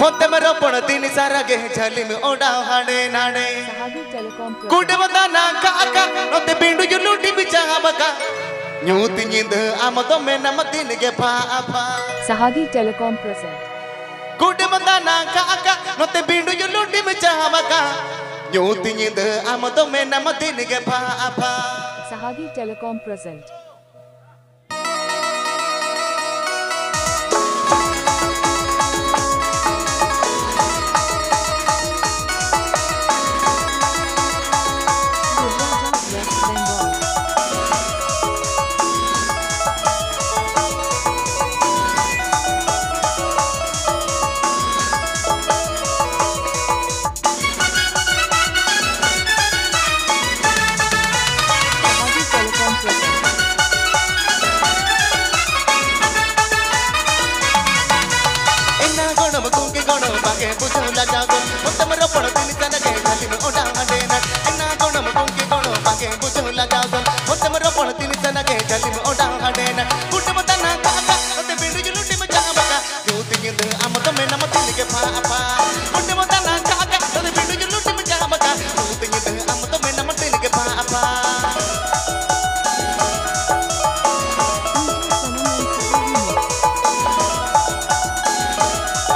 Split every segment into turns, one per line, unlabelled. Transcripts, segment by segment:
होते मेरे पण दिन सारा गे झली में ओडा हाडे नाडे कुड बदाना काका नोते बिंडु जुलूटी बिचा बका न्यूति निंद आम तो में नम दिन के पापा
Sahagi Telecom present
कुड बदाना काका नोते बिंडु जुलूटी बिचा बका न्यूति निंद आम तो में नम दिन के पापा
Sahagi Telecom present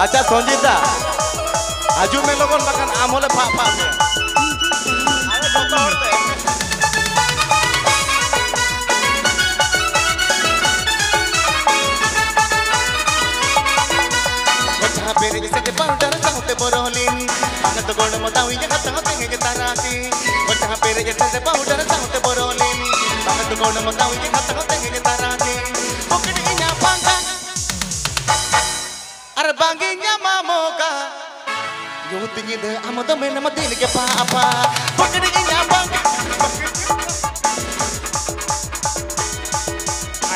अच्छा संजीता आजू में लोगन बकन आमोले पापा के अरे जोतो होते बच्चा पेरे जैसे पाउडर चाहते बोरोलिन आगत गोड़ मतावी जगह चाहते के ताराती बच्चा पेरे जैसे पाउडर चाहते बोरोलिन आगत गोड़ मतावी जगह चाहते के ताराती पकड़ी nya pangka अरे बांगिnya mamoka यूं निंद आम तो में नम दिन के पापा पकड़ी nya pangka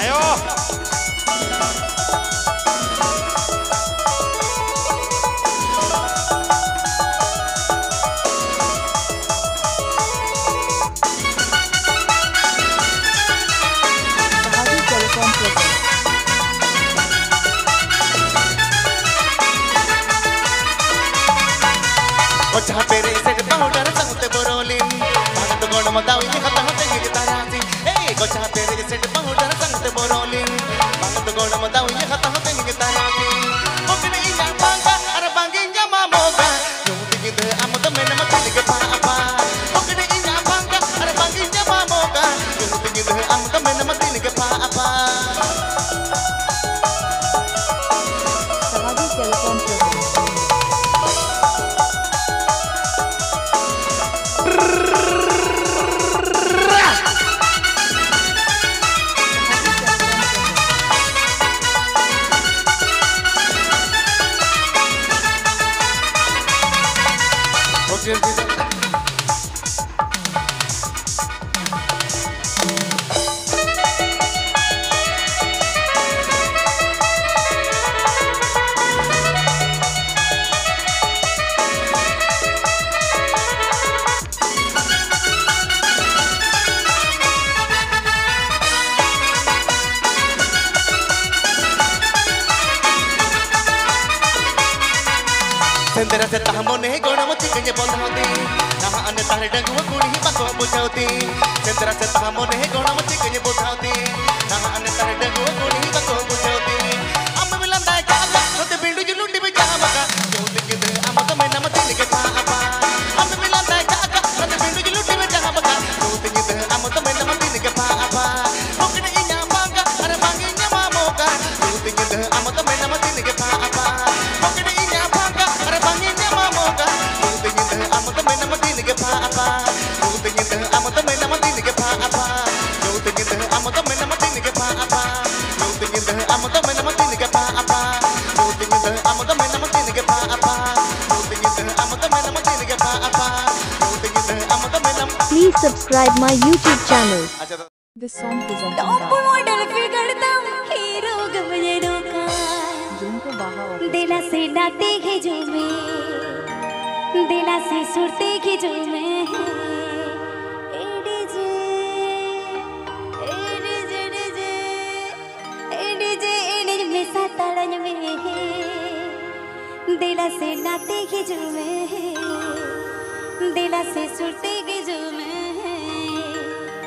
ayo जहाँ पेरे से पाउडर चाहते बोरोलिन आगत गोड़ मतावी जगह चाहते के ताराती ए जहाँ पेरे से पाउडर चाहते बोरोलिन आगत गोड़ मतावी जगह चाहते के ताराती पकड़ी nya pangka अरे बांगिnya mamoka यूं निंद आम तो में नम दिन के पापा पकड़ी nya pangka अरे बांगिnya mamoka यूं निंद आम तो में नम दिन के पापा
Sahagi Telecom present सेंदरा से तामोने गोणमती कन्या बोलती नहा अन तारे डंगुआ कुड़ी बाको बुझाती सेंदरा से तामोने गोणमती कन्या बोलती नहा अन तारे डंगुआ कुड़ी बाको बुझाती हम मिलंदा काका होते बिंडु जुलुंडी में जाबका यूं निंद आम तो में नम दिन के पापा हम मिलंदा काका होते बिंडु जुलुंडी में जाबका यूं निंद आम तो में नम दिन के पापा पकड़ी nya pangka अरे बांगिnya mamoka यूं निंद आम तो में नम दिन के पापा पकड़ी nya pangka अरे बांगिnya mamoka यूं निंद आम तो में नम दिन के पापा यूं निंद आम तो में नम दिन के पापा यूं निंद आम तो में नम दिन के पापा यूं निंद आम तो में नम दिन के पापा यूं निंद आम तो में नम दिन के पापा यूं निंद आम तो में नम दिन के पापा यूं निंद आम तो में नम
Please subscribe my YouTube channel.
This song presented
top
by
model फिगरता हीरो गवलेरो का
जिनको बाहा
दिला से डाते के जो में दिला से सुरते के जो में एडीजे एडीजे एडीजे एडीजे में सातारन में दिला से नाते के जुमे दिला से सुरते के जुमे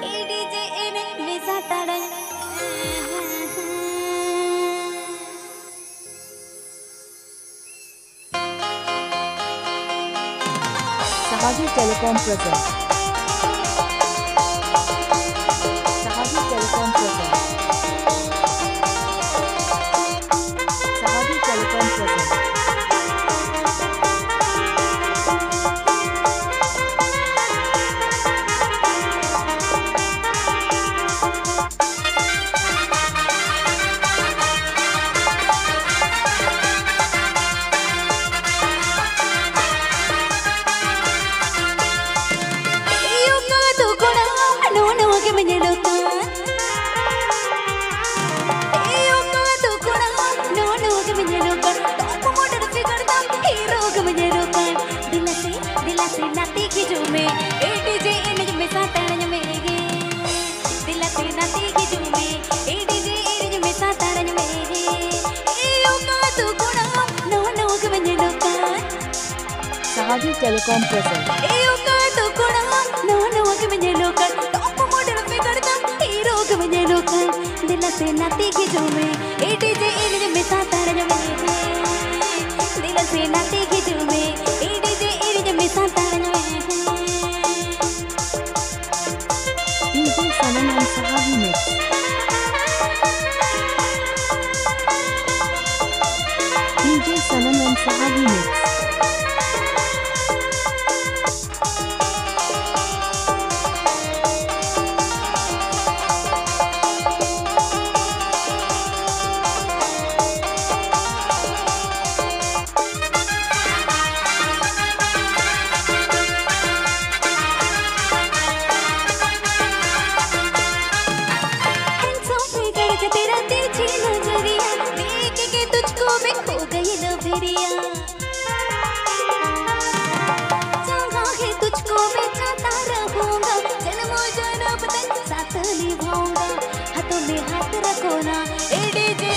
डीजे एने मिसा ताड़ा
Sahaji Telecom presents. Sahaji Telecom presents. Sahaji Telecom presents. Sahaji Telecom presents.
दिला से नाते की जुमे डीजे एने मिसा ताड़ा जुमे दिला से नाते की जुमे डीजे एने मिसा ताड़ा जुमे
DJ Sanam and Sahaji Mix. DJ Sanam and Sahaji Mix.
हाथों में हाथ रखो ना डीजे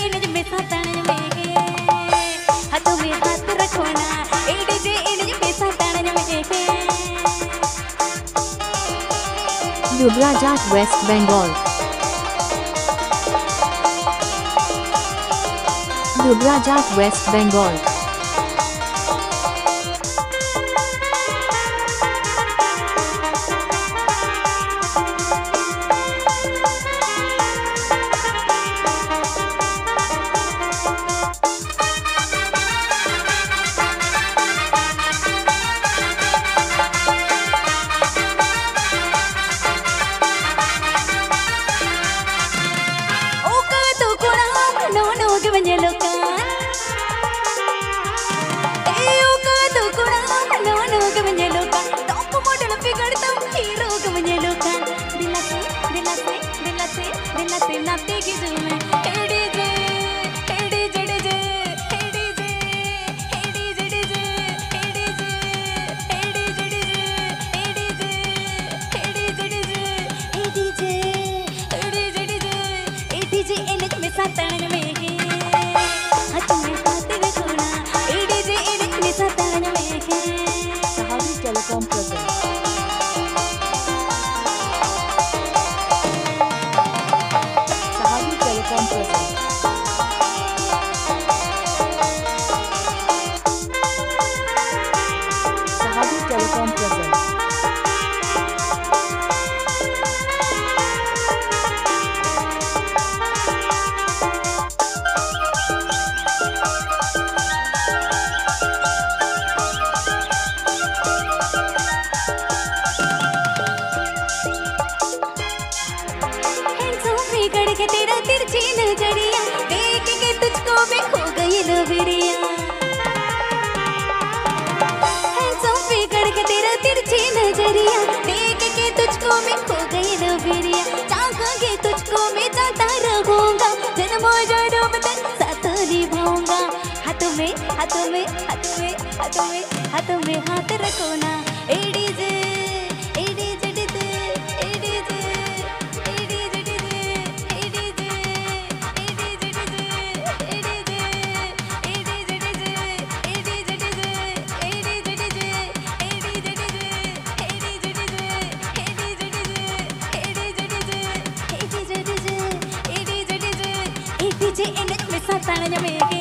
एने मिसा ताड़ा जुमे हाथों में हाथ रखो ना डीजे एने मिसा ताड़ा जुमे
Dubrajat West Bengal. Dubrajat West Bengal. Sahaji Telecom presents. Sahaji Telecom presents. Sahaji Telecom presents.
के तेरा तिरछी नजरिया देख के तुझको मैं खो गई लवरिया बिगड़ के तेरा तिरछी नजरिया देख के तुझको मैं खो गई लवरिया चाहूंगी तुझको मैं चाहता रहूंगा जन्मों जन्म तक साथ निभाऊंगा हाथों में हाथ रखो ना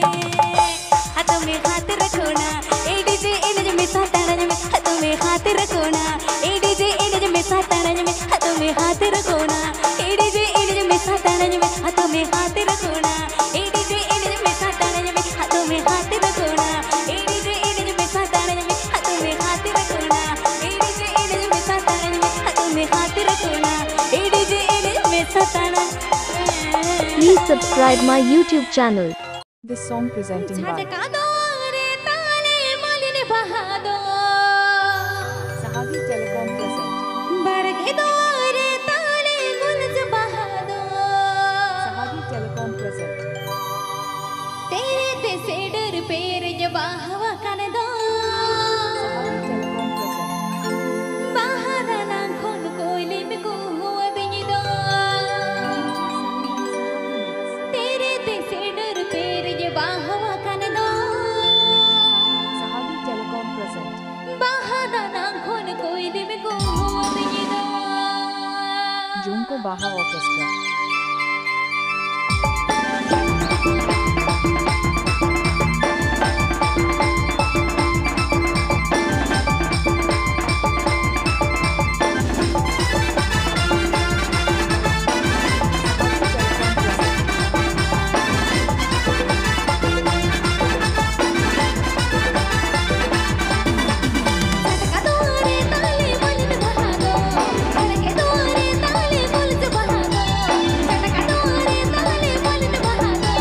हाथों में हाथ रखो ना ए डीजे इनज में सातारज में हाथों में हाथ रखो ना ए डीजे इनज में सातारज में हाथों में हाथ रखो ना ए डीजे इनज में सातारज में हाथों में हाथ रखो ना ए डीजे इनज में सातारज में हाथों में हाथ रखो ना ए डीजे इनज में सातारज में हाथों में हाथ रखो ना ए डीजे इनज में सातारज में हाथों में हाथ रखो ना ए डीजे इनज में सातारज।
Please subscribe my YouTube channel. This song presenting by
झटका दो रे ताले मालिन बहा दो
Sahavi Telecom present.
बड़के दो रे ताले गुलज बहा दो
Sahavi Telecom present.
तेरे ते से डर पेर जब हवा कन दो
Sahavi Telecom present.
बहादा ना खोन कोयले में को हुआ बिनी दो तेरे ते से डर पेर जब हवा कन दो
Sahavi Telecom present.
बहादा ना खोन कोयले में को हुआ बिनी दो
Junko Baha Orchestra.
झटका दो रे ताले मालिन बहा दो बड़के दो रे ताले गुलज बहा दो झटका दो रे ताले मालिन बहा दो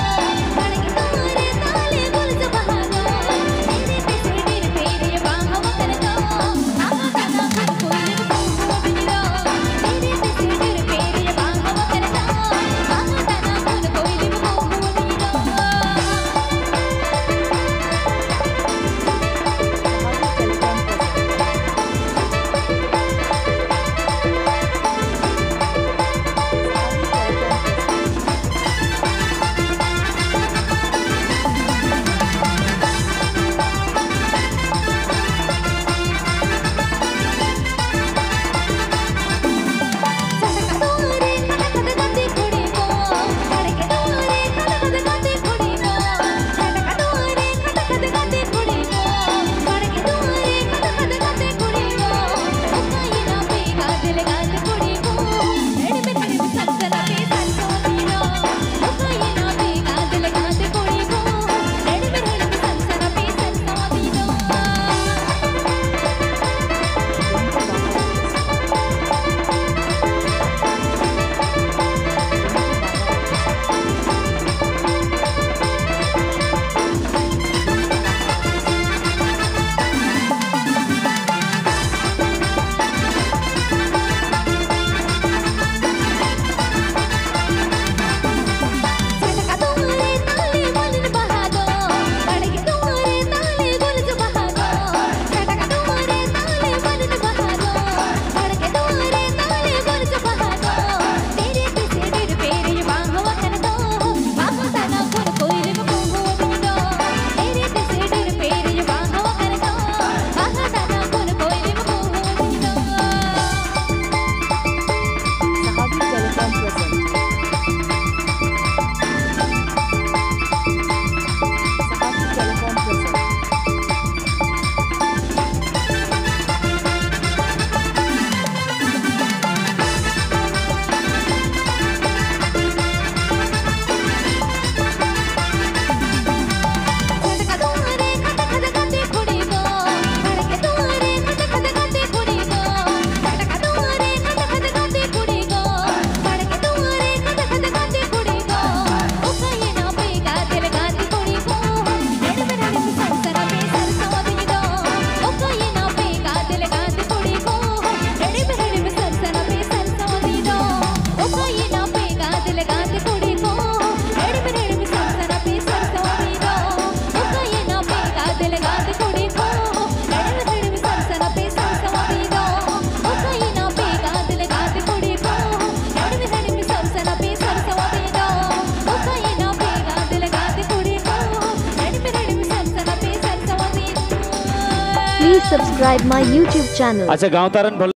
subscribe my YouTube channel.
अच्छा गाँव तारन भल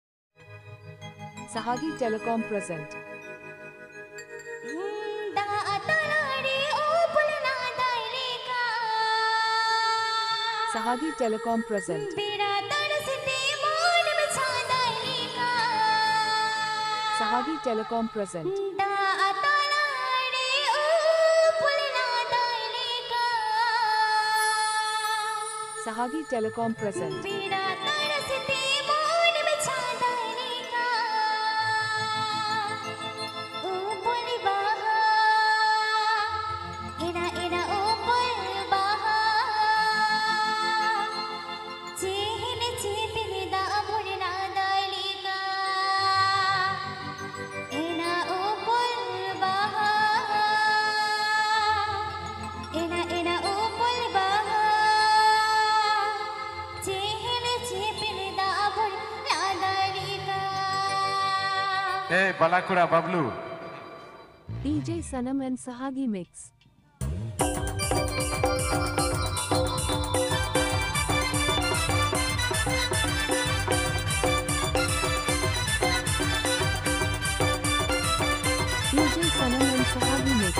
Sahagi Telecom present. Sahagi Telecom present. Sahagi Telecom present. Sahagi Telecom present.
Hey, Balakura Bablu.
DJ Sanam and Sahagi mix. DJ Sanam and Sahagi mix.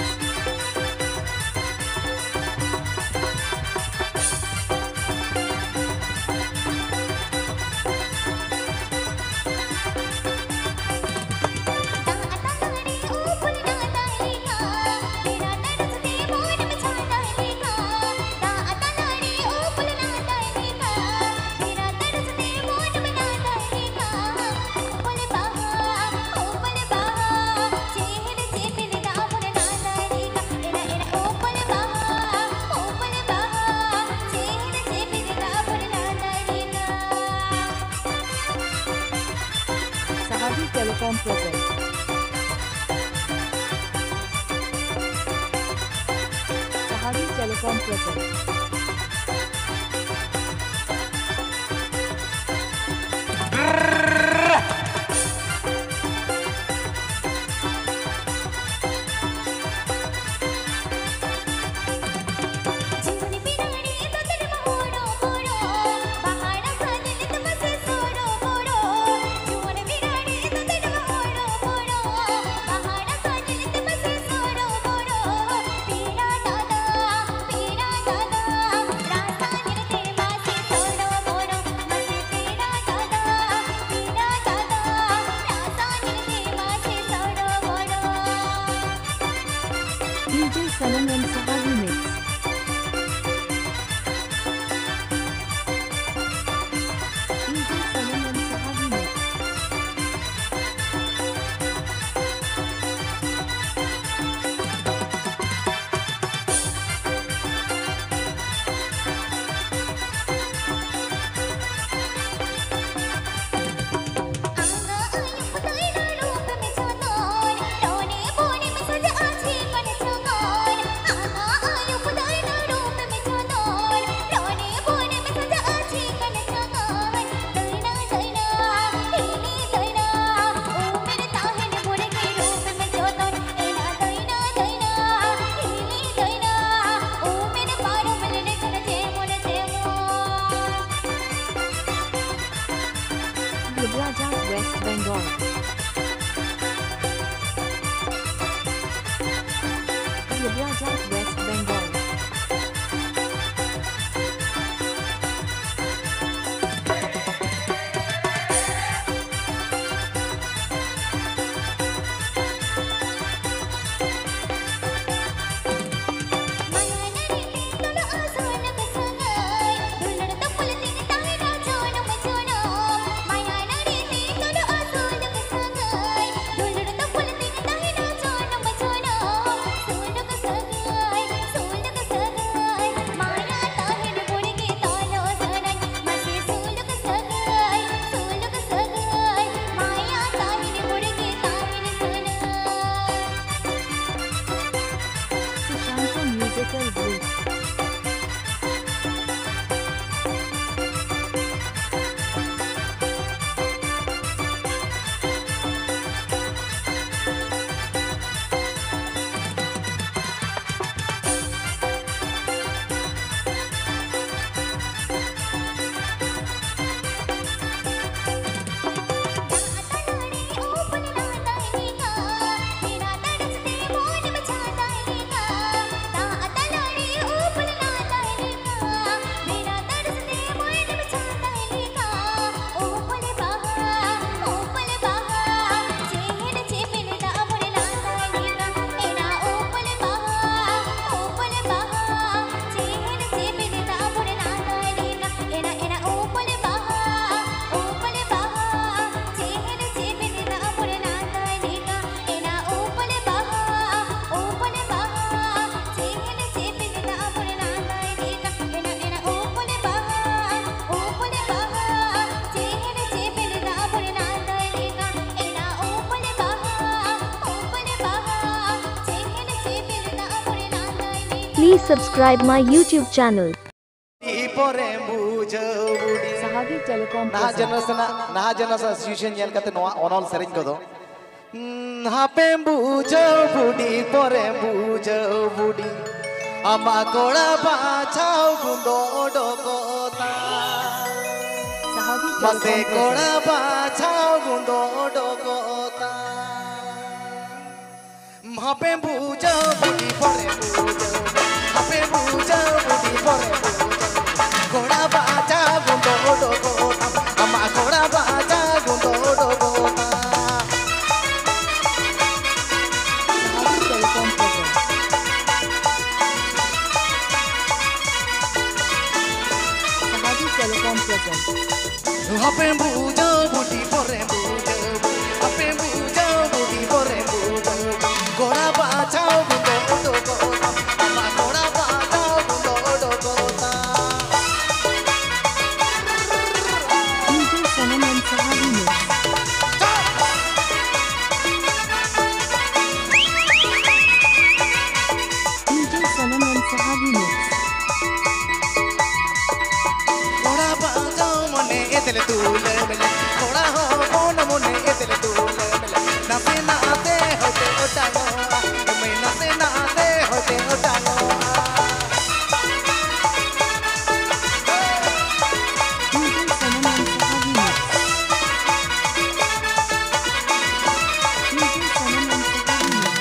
Sahagi Telecom present. Sahagi Telecom present. DJ Sanam and Sahagi mix. DJ Sanam and Sahagi mix. Raja West Bengal. Raja West Bengal.
Sahagi
Please subscribe my YouTube channel.
Sahagi Telecom
Nah
presents.
generasi situation yang kata Noah onol sering kodo. Hape bujo budi pore bujo budi. Ama kola bachao gundo dokota.
Sahagi
Mate
Telecom
kola
presents.
bachao gundo dokota. Hape bujo budi pore bujo. Hape bujo budi pore bujo. Kola bachao gundo dokota. Ama kola bachao gundo dokota.
Sahagi Telecom presents.
Hape bujo budi pore bujo. Hape bujo budi pore bujo. Kola bachao gundo dokota. Ama kola bachao gundo dokota.
DJ Sanam and Sahagi Mix. DJ Sanam and Sahagi Mix.
Kola bachao mone etele tule mele. Kola ho mon mone etele tule mele. Nape naate hote otano. Me nape naate hote otano.
DJ Sanam and Sahagi Mix. DJ Sanam and Sahagi Mix.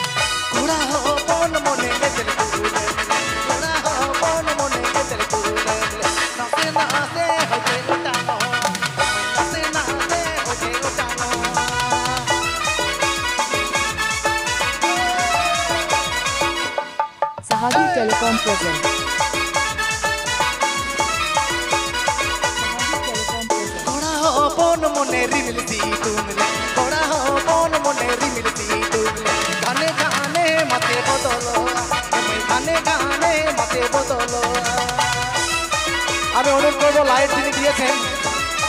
Kola ho mon mone etele tule mele. Kola ho mon mone etele tule mele. Nape naate hote otano. Me nape naate hote otano.
Sahagi Telecom presents. Sahagi Telecom presents.
Kola ho mon mone rimil di tumle. Kola ho mon mone rimil di tumle. Gane gane mate bodolo. Me gane gane mate bodolo.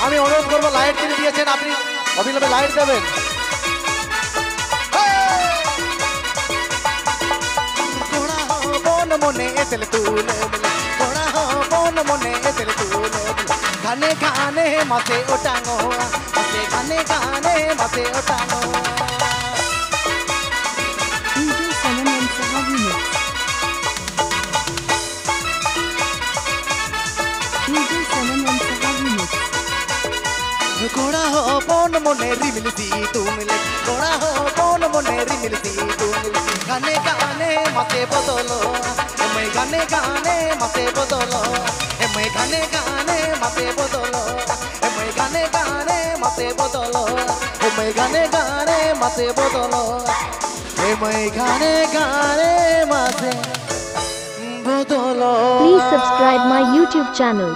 আমি অনুরোধ করব light তিনি দিয়েছেন আপনি অবিলম্বে light দেবেন কোড়া হো বন মনে এতেল তুলে কোড়া হো বন মনে এতেল তুলে গানে গানে মাথে ওটানো মাথে গানে গানে মাথে ওটানো
DJ Sanam and Sahagi Mix. DJ Sanam and Sahagi Mix.
कोड़ा हो पौन मोने रिमिल दी तुमले कोड़ा हो पौन मोने रिमिल दी तुमले गाने गाने मते बदलो मैं गाने गाने मते बदलो मैं गाने गाने मते बदलो मैं गाने गाने मते बदलो मैं गाने गाने मते बदलो मैं गाने गाने मते बदलो
Please subscribe my YouTube channel.